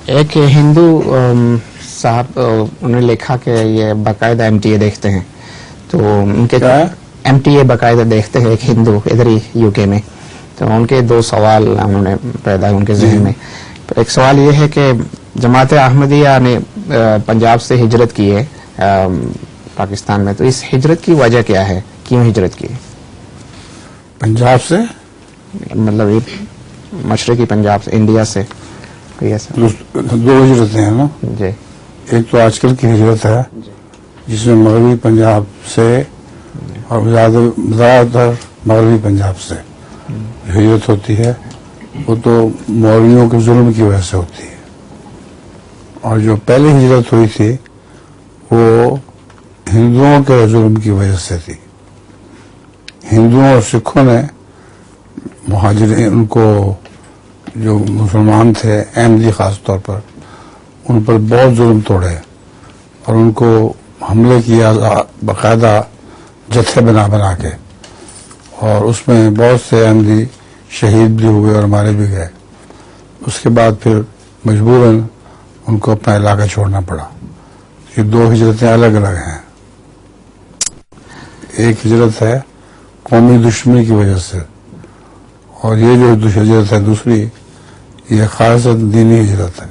ایک ہندو صاحب انہوں نے لکھا کہ یہ باقاعدہ MTA دیکھتے ہیں، تو ان کے MTA باقاعدہ دیکھتے ہیں ایک ہندو ادھر ہی UK میں، تو ان کے دو سوال انہوں نے پیدا ان کے ذہن میں. ایک سوال یہ ہے کہ جماعت احمدیہ نے پنجاب سے ہجرت کی ہے پاکستان میں، تو اس ہجرت کی وجہ کیا ہے؟ کیوں ہجرت کی؟ پنجاب سے مطلب یہ مشرقی پنجاب سے، انڈیا سے دو ہجرتیں ہیں نا. جی. ایک تو آج کل کی ہجرت ہے جس میں مغربی پنجاب سے اور زیادہ تر مغربی پنجاب سے ہجرت ہوتی ہے، وہ تو مولویوں کے ظلم کی وجہ سے ہوتی ہے. اور جو پہلی ہجرت ہوئی تھی وہ ہندوؤں کے ظلم کی وجہ سے تھی. ہندوؤں اور سکھوں نے مہاجرین، ان کو جو مسلمان تھے احمدی خاص طور پر، ان پر بہت ظلم توڑے اور ان کو حملے کیا باقاعدہ جتھے بنا کے، اور اس میں بہت سے احمدی شہید بھی ہوئے اور مارے بھی گئے. اس کے بعد پھر مجبوراً ان کو اپنا علاقہ چھوڑنا پڑا. یہ دو ہجرتیں الگ الگ ہیں. ایک ہجرت ہے قومی دشمنی کی وجہ سے، اور یہ جو ہجرت ہے دوسری، یہ خالص دینی ہجرت ہے.